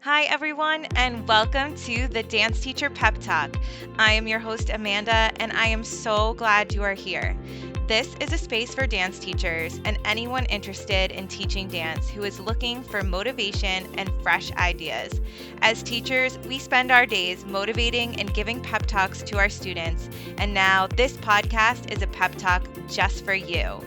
Hi, everyone, and welcome to the Dance Teacher Pep Talk. I am your host, Amanda, and I am so glad you are here. This is a space for dance teachers and anyone interested in teaching dance who is looking for motivation and fresh ideas. As teachers, we spend our days motivating and giving pep talks to our students, and now this podcast is a pep talk just for you.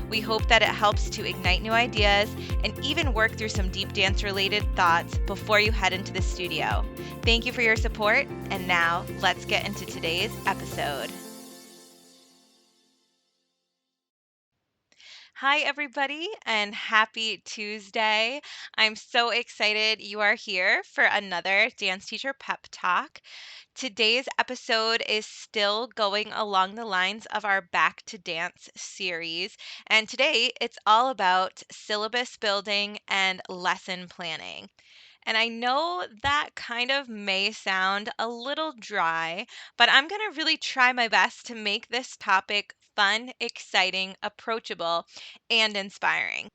We hope that it helps to ignite new ideas and even work through some deep dance related thoughts before you head into the studio. Thank you for your support, and now let's get into today's episode. Hi, everybody, and happy Tuesday. I'm so excited you are here for another Dance Teacher Pep Talk. Today's episode is still going along the lines of our Back to Dance series, and today it's all about syllabus building and lesson planning. And I know that kind of may sound a little dry, but I'm going to really try my best to make this topic fun, exciting, approachable, and inspiring.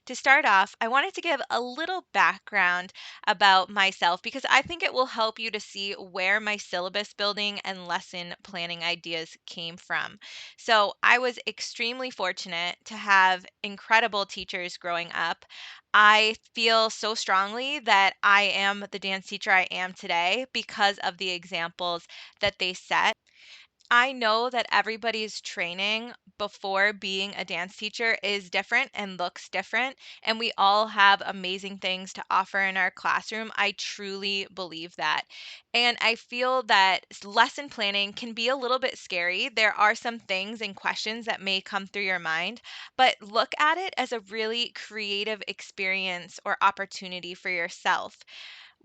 To start off, I wanted to give a little background about myself because I think it will help you to see where my syllabus building and lesson planning ideas came from. So, I was extremely fortunate to have incredible teachers growing up. I feel so strongly that I am the dance teacher I am today because of the examples that they set. I know that everybody's training before being a dance teacher is different and looks different, and we all have amazing things to offer in our classroom. I truly believe that. And I feel that lesson planning can be a little bit scary. There are some things and questions that may come through your mind, but look at it as a really creative experience or opportunity for yourself.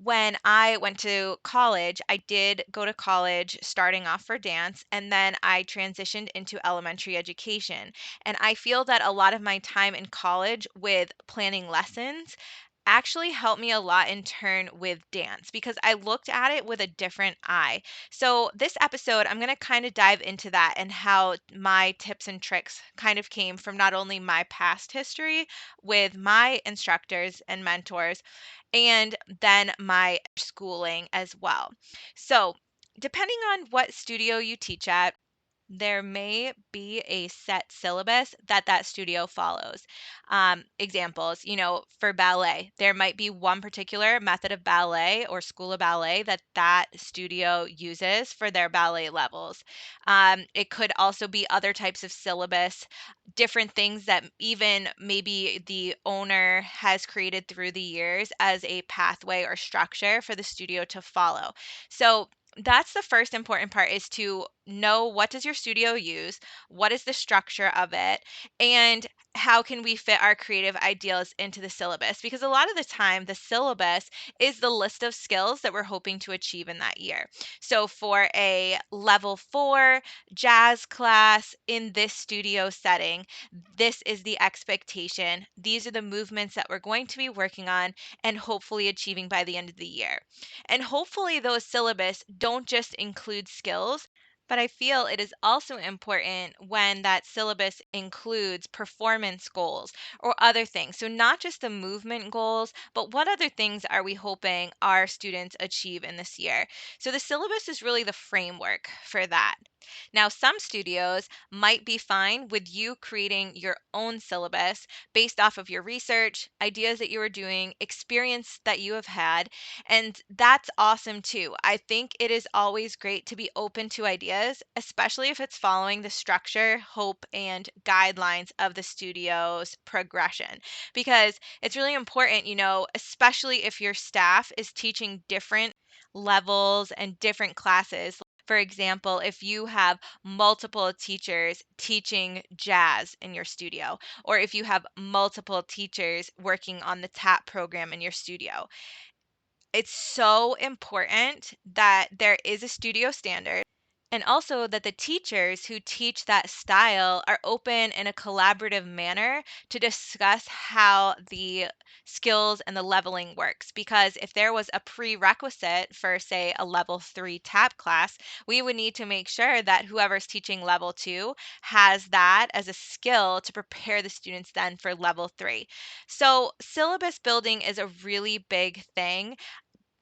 When I went to college, I did go to college starting off for dance, and then I transitioned into elementary education. And I feel that a lot of my time in college with planning lessons actually helped me a lot in turn with dance because I looked at it with a different eye. So, this episode, I'm going to kind of dive into that and how my tips and tricks kind of came from not only my past history with my instructors and mentors, and then my schooling as well. So, depending on what studio you teach at, there may be a set syllabus that that studio follows. Examples, for ballet, there might be one particular method of ballet or school of ballet that that studio uses for their ballet levels. It could also be other types of syllabus, different things that even maybe the owner has created through the years as a pathway or structure for the studio to follow. So that's the first important part, is to know what does your studio use, what is the structure of it, and how can we fit our creative ideas into the syllabus, because a lot of the time the syllabus is the list of skills that we're hoping to achieve in that year. So for a level 4 jazz class in this studio setting, this is the expectation, these are the movements that we're going to be working on and hopefully achieving by the end of the year. And hopefully, those syllabus don't just include skills, but I feel it is also important when that syllabus includes performance goals or other things. So, not just the movement goals, but what other things are we hoping our students achieve in this year? So, the syllabus is really the framework for that. Now, some studios might be fine with you creating your own syllabus based off of your research, ideas that you are doing, experience that you have had, and that's awesome too. I think it is always great to be open to ideas, especially if it's following the structure, hope, and guidelines of the studio's progression. Because it's really important, especially if your staff is teaching different levels and different classes. For example, if you have multiple teachers teaching jazz in your studio, or if you have multiple teachers working on the tap program in your studio, it's so important that there is a studio standard, and also that the teachers who teach that style are open in a collaborative manner to discuss how the skills and the leveling works. Because if there was a prerequisite for, say, a level 3 tap class, we would need to make sure that whoever's teaching level 2 has that as a skill to prepare the students then for level 3. So, syllabus building is a really big thing.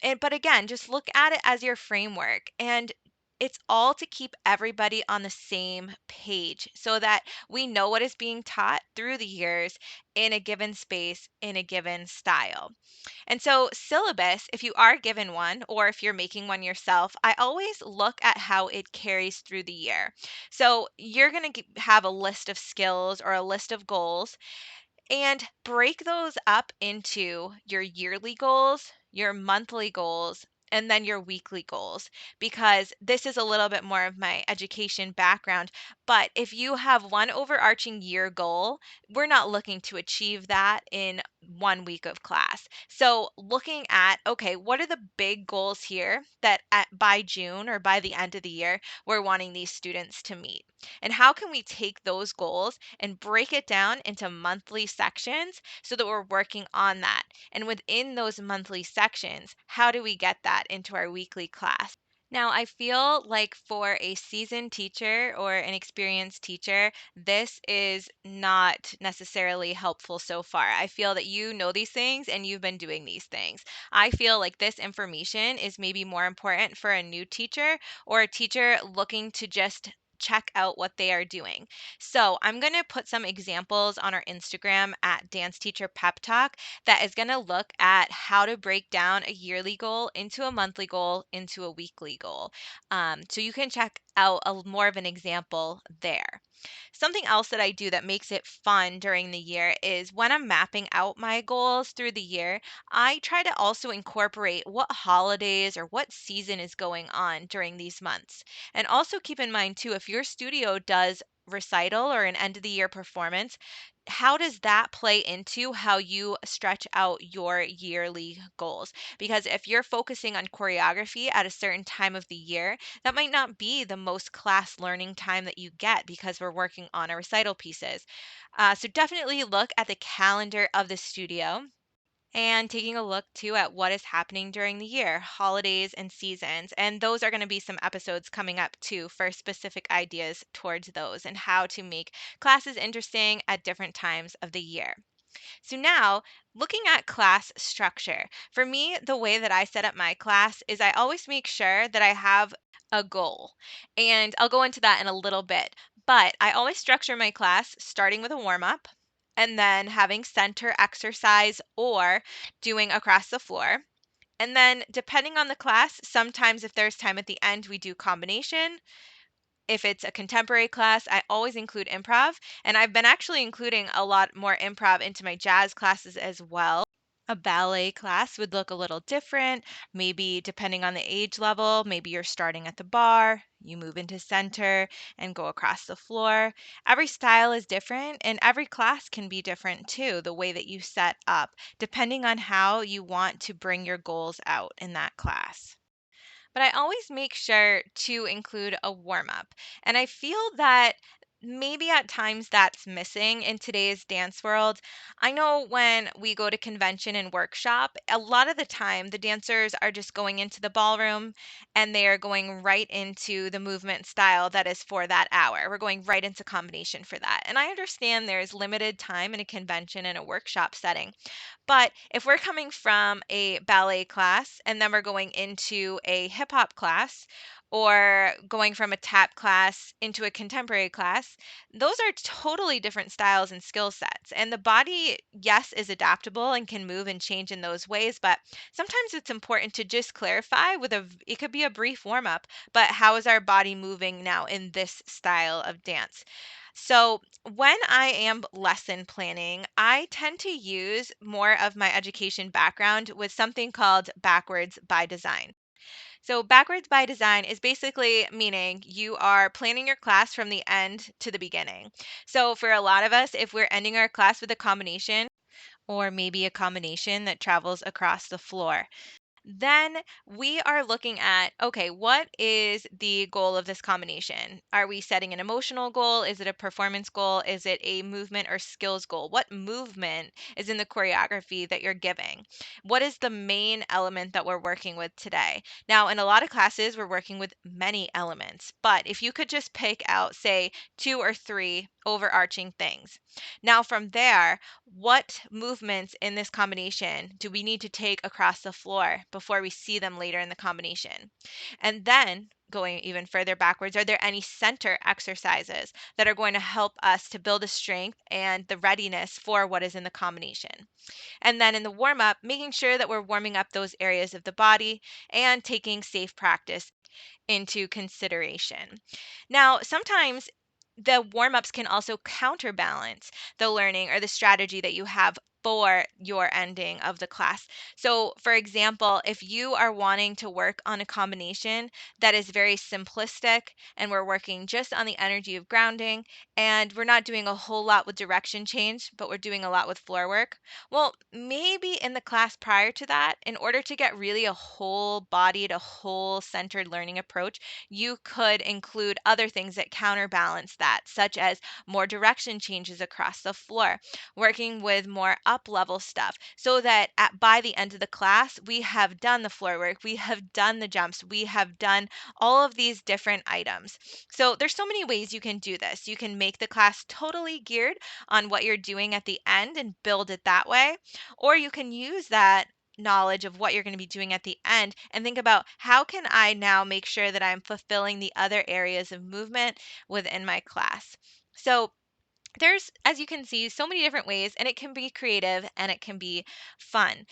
But again, just look at it as your framework, and it's all to keep everybody on the same page so that we know what is being taught through the years in a given space, in a given style. And so, syllabus, if you are given one or if you're making one yourself, I always look at how it carries through the year. So, you're going to have a list of skills or a list of goals, and break those up into your yearly goals, your monthly goals, and then your weekly goals, because this is a little bit more of my education background. But if you have one overarching year goal, we're not looking to achieve that in 1 week of class. So, looking at, okay, what are the big goals here that by June or by the end of the year, we're wanting these students to meet? And how can we take those goals and break it down into monthly sections so that we're working on that? And within those monthly sections, how do we get that into our weekly class? Now, I feel like for a seasoned teacher or an experienced teacher, this is not necessarily helpful so far. I feel that you know these things and you've been doing these things. I feel like this information is maybe more important for a new teacher or a teacher looking to just check out what they are doing. So, I'm going to put some examples on our Instagram at Dance Teacher Pep Talk that is going to look at how to break down a yearly goal into a monthly goal into a weekly goal. So you can check out more of an example there. Something else that I do that makes it fun during the year is when I'm mapping out my goals through the year, I try to also incorporate what holidays or what season is going on during these months. And also keep in mind, too, if your studio does recital or an end of the year performance, how does that play into how you stretch out your yearly goals? Because if you're focusing on choreography at a certain time of the year, that might not be the most class learning time that you get because we're working on our recital pieces. So definitely look at the calendar of the studio and taking a look too at what is happening during the year, holidays and seasons. And those are going to be some episodes coming up too for specific ideas towards those and how to make classes interesting at different times of the year. So now, looking at class structure. For me, the way that I set up my class is I always make sure that I have a goal. And I'll go into that in a little bit. But I always structure my class starting with a warm up and then having center exercise or doing across the floor. And then, depending on the class, sometimes if there's time at the end, we do combination. If it's a contemporary class, I always include improv, and I've been actually including a lot more improv into my jazz classes as well. A ballet class would look a little different, maybe depending on the age level. Maybe you're starting at the bar, you move into center and go across the floor. Every style is different, and every class can be different too, the way that you set up, depending on how you want to bring your goals out in that class. But I always make sure to include a warm up. And I feel that maybe at times that's missing in today's dance world. I know when we go to convention and workshop, a lot of the time the dancers are just going into the ballroom and they are going right into the movement style that is for that hour. We're going right into combination for that. And I understand there's limited time in a convention and a workshop setting. But if we're coming from a ballet class and then we're going into a hip hop class or going from a tap class into a contemporary class, those are totally different styles and skill sets. And the body, yes, is adaptable and can move and change in those ways, but sometimes it's important to just clarify it could be a brief warm up, but how is our body moving now in this style of dance? So, when I am lesson planning, I tend to use more of my education background with something called backwards by design. So, backwards by design is basically meaning you are planning your class from the end to the beginning. So, for a lot of us, if we're ending our class with a combination, or maybe a combination that travels across the floor, then we are looking at, okay, what is the goal of this combination? Are we setting an emotional goal? Is it a performance goal? Is it a movement or skills goal? What movement is in the choreography that you're giving? What is the main element that we're working with today? Now, in a lot of classes, we're working with many elements, but if you could just pick out, say, two or three overarching things. Now, from there, what movements in this combination do we need to take across the floor before we see them later in the combination. And then going even further backwards, are there any center exercises that are going to help us to build the strength and the readiness for what is in the combination? And then in the warm up, making sure that we're warming up those areas of the body and taking safe practice into consideration. Now, sometimes the warm ups can also counterbalance the learning or the strategy that you have for your ending of the class. So, for example, if you are wanting to work on a combination that is very simplistic and we're working just on the energy of grounding and we're not doing a whole lot with direction change, but we're doing a lot with floor work, well, maybe in the class prior to that, in order to get really a whole bodied, a whole centered learning approach, you could include other things that counterbalance that, such as more direction changes across the floor, working with more up level stuff, so that by the end of the class, we have done the floor work, we have done the jumps, we have done all of these different items. So there's so many ways you can do this. You can make the class totally geared on what you're doing at the end and build it that way. Or you can use that knowledge of what you're going to be doing at the end and think about how can I now make sure that I'm fulfilling the other areas of movement within my class. So there's, as you can see, so many different ways, and it can be creative and it can be fun.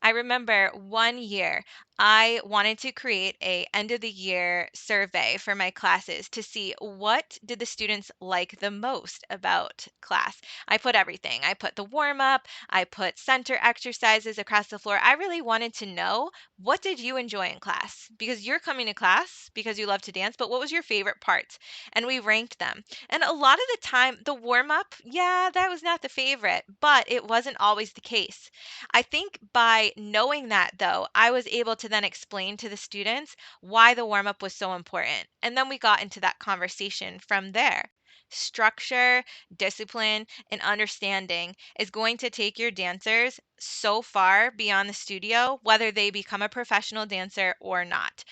I remember one year I wanted to create a end of the year survey for my classes to see what did the students like the most about class. I put everything. I put the warm up, I put center exercises across the floor. I really wanted to know, what did you enjoy in class? Because you're coming to class because you love to dance, but what was your favorite part? And we ranked them. And a lot of the time the warm up, yeah, that was not the favorite, but it wasn't always the case. I think by knowing that, though, I was able to then explain to the students why the warm up was so important. And then we got into that conversation from there. Structure, discipline, and understanding is going to take your dancers so far beyond the studio, whether they become a professional dancer or not.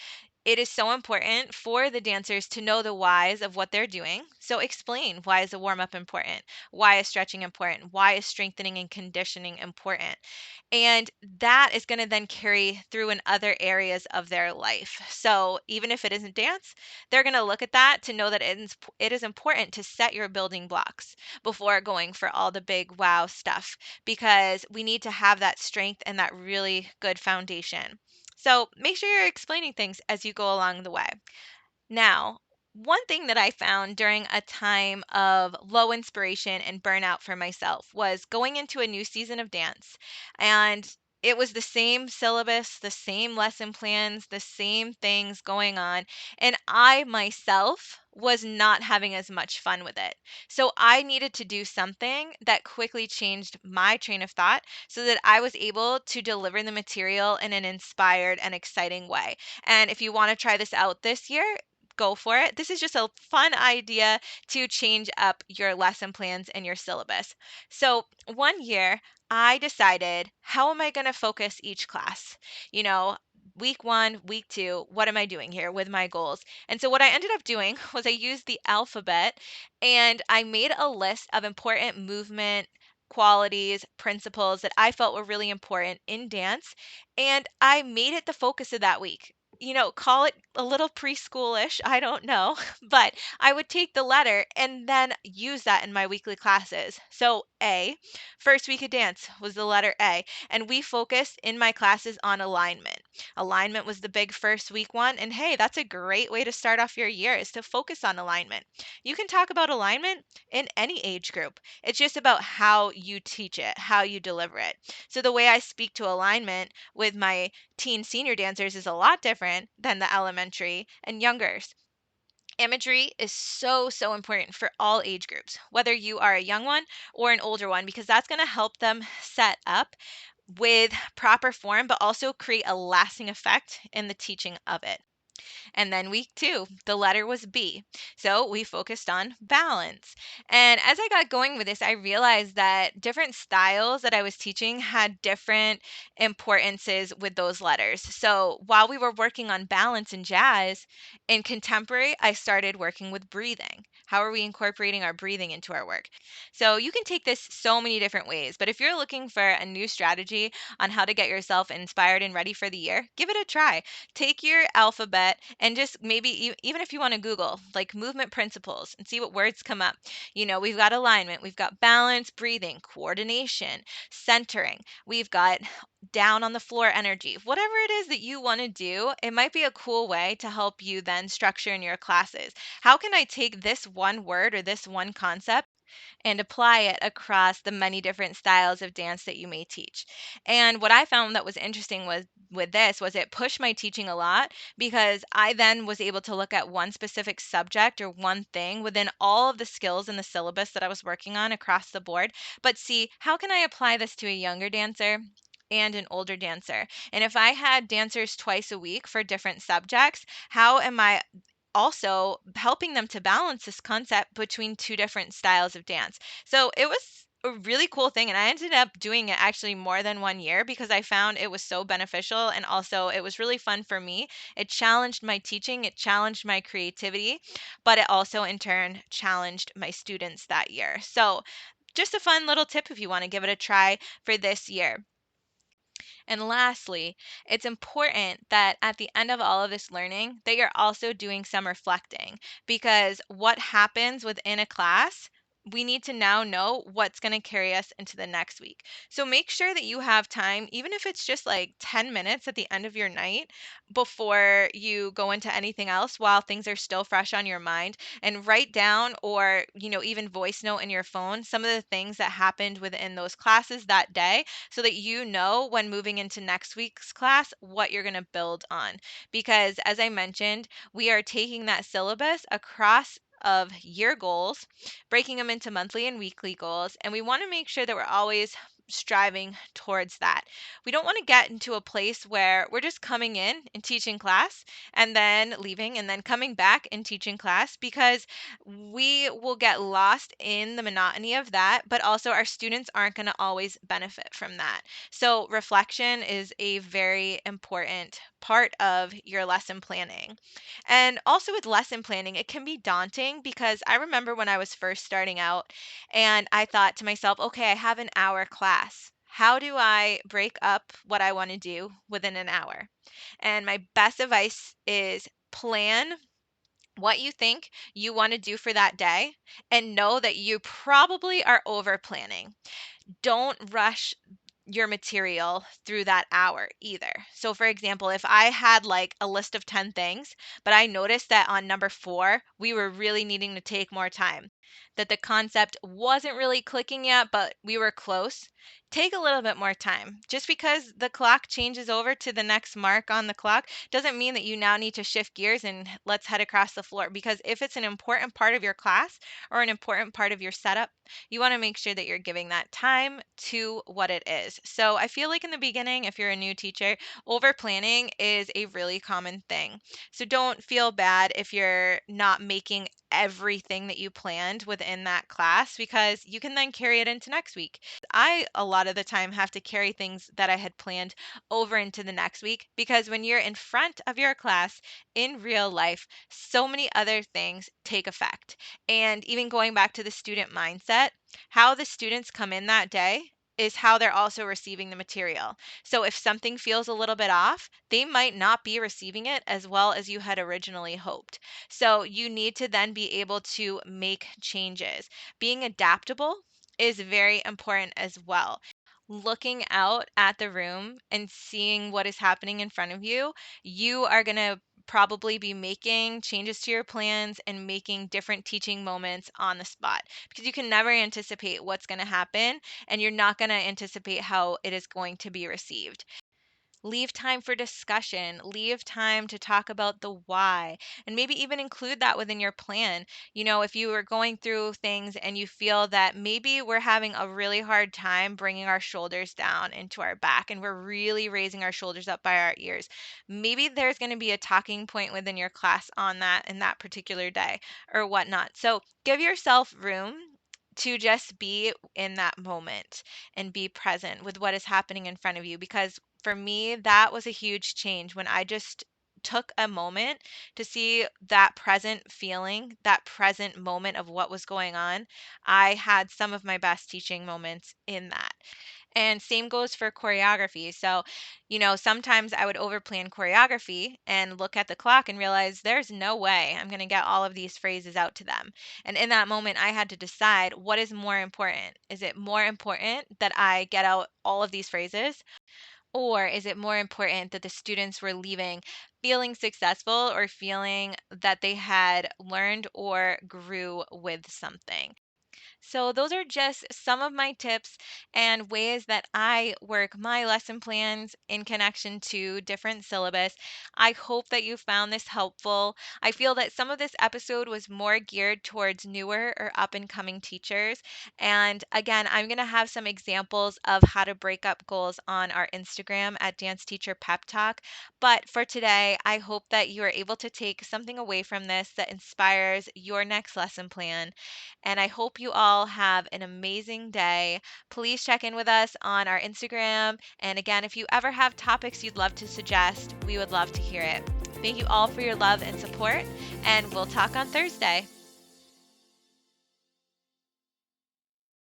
It is so important for the dancers to know the whys of what they're doing. So explain, why is the warm up important? Why is stretching important? Why is strengthening and conditioning important? And that is going to then carry through in other areas of their life. So even if it isn't dance, they're going to look at that to know that it is important to set your building blocks before going for all the big wow stuff, because we need to have that strength and that really good foundation. So make sure you're explaining things as you go along the way. Now, one thing that I found during a time of low inspiration and burnout for myself was going into a new season of dance. And it was the same syllabus, the same lesson plans, the same things going on. And I myself was not having as much fun with it. So I needed to do something that quickly changed my train of thought so that I was able to deliver the material in an inspired and exciting way. And if you want to try this out this year, go for it. This is just a fun idea to change up your lesson plans and your syllabus. So, one year, I decided, how am I going to focus each class? You know, week one, week two, what am I doing here with my goals? And so, what I ended up doing was I used the alphabet and I made a list of important movement qualities, principles that I felt were really important in dance. And I made it the focus of that week. Call it a little preschoolish, I don't know, but I would take the letter and then use that in my weekly classes. So, A, first week of dance was the letter A, and we focused in my classes on alignment. Alignment was the big first week one, and hey, that's a great way to start off your year is to focus on alignment. You can talk about alignment in any age group. It's just about how you teach it, how you deliver it. So, the way I speak to alignment with my teen senior dancers is a lot different than the elementary and youngers. Imagery is so, so important for all age groups, whether you are a young one or an older one, because that's going to help them set up with proper form, but also create a lasting effect in the teaching of it. And then week two, the letter was B. So we focused on balance. And as I got going with this, I realized that different styles that I was teaching had different importances with those letters. So while we were working on balance in jazz, in contemporary, I started working with breathing. How are we incorporating our breathing into our work? So you can take this so many different ways, but if you're looking for a new strategy on how to get yourself inspired and ready for the year, give it a try. Take your alphabet and just maybe even if you want to Google like movement principles and see what words come up. We've got alignment, we've got balance, breathing, coordination, centering. We've got down on the floor energy. Whatever it is that you want to do, it might be a cool way to help you then structure in your classes. How can I take this one word or this one concept and apply it across the many different styles of dance that you may teach? And what I found that was interesting was with this was it pushed my teaching a lot because I then was able to look at one specific subject or one thing within all of the skills in the syllabus that I was working on across the board, but see how can I apply this to a younger dancer and an older dancer? And if I had dancers twice a week for different subjects, how am I also helping them to balance this concept between two different styles of dance? So it was a really cool thing. And I ended up doing it actually more than 1 year because I found it was so beneficial. And also, it was really fun for me. It challenged my teaching, it challenged my creativity, but it also in turn challenged my students that year. So, just a fun little tip if you want to give it a try for this year. And lastly, it's important that at the end of all of this learning that you're also doing some reflecting, because what happens within a class, we need to now know what's going to carry us into the next week. So make sure that you have time, even if it's just like 10 minutes at the end of your night before you go into anything else while things are still fresh on your mind, and write down or, even voice note in your phone some of the things that happened within those classes that day so that you know when moving into next week's class what you're going to build on. Because as I mentioned, we are taking that syllabus across of year goals, breaking them into monthly and weekly goals, and we want to make sure that we're always striving towards that. We don't want to get into a place where we're just coming in and teaching class and then leaving and then coming back and teaching class, because we will get lost in the monotony of that, but also our students aren't going to always benefit from that. So, reflection is a very important part of your lesson planning. And also with lesson planning, it can be daunting because I remember when I was first starting out and I thought to myself, okay, I have an hour class. How do I break up what I want to do within an hour? And my best advice is plan what you think you want to do for that day and know that you probably are over planning. Don't rush your material through that hour either. So, for example, if I had like a list of 10 things, but I noticed that on number four, we were really needing to take more time, that the concept wasn't really clicking yet, but we were close, take a little bit more time. Just because the clock changes over to the next mark on the clock doesn't mean that you now need to shift gears and let's head across the floor. Because if it's an important part of your class or an important part of your setup, you want to make sure that you're giving that time to what it is. So I feel like in the beginning, if you're a new teacher, over planning is a really common thing. So don't feel bad if you're not making everything that you planned within that class, because you can then carry it into next week. I, a lot of the time, have to carry things that I had planned over into the next week because when you're in front of your class in real life, so many other things take effect. And even going back to the student mindset, how the students come in that day is how they're also receiving the material. So if something feels a little bit off, they might not be receiving it as well as you had originally hoped. So you need to then be able to make changes. Being adaptable is very important as well. Looking out at the room and seeing what is happening in front of you, you are going to probably be making changes to your plans and making different teaching moments on the spot, because you can never anticipate what's going to happen and you're not going to anticipate how it is going to be received. Leave time for discussion, leave time to talk about the why, and maybe even include that within your plan. If you are going through things and you feel that maybe we're having a really hard time bringing our shoulders down into our back and we're really raising our shoulders up by our ears, maybe there's going to be a talking point within your class on that in that particular day or whatnot. So give yourself room to just be in that moment and be present with what is happening in front of you, because for me, that was a huge change when I just took a moment to see that present feeling, that present moment of what was going on, I had some of my best teaching moments in that. And same goes for choreography. So, sometimes I would overplan choreography and look at the clock and realize there's no way I'm going to get all of these phrases out to them. And in that moment, I had to decide what is more important. Is it more important that I get out all of these phrases? Or is it more important that the students were leaving feeling successful or feeling that they had learned or grew with something? So, those are just some of my tips and ways that I work my lesson plans in connection to different syllabus. I hope that you found this helpful. I feel that some of this episode was more geared towards newer or up and coming teachers. And again, I'm going to have some examples of how to break up goals on our Instagram at Dance Teacher Pep Talk. But for today, I hope that you are able to take something away from this that inspires your next lesson plan. And I hope you all have an amazing day. Please check in with us on our Instagram. And again, if you ever have topics you'd love to suggest, we would love to hear it. Thank you all for your love and support, and we'll talk on Thursday.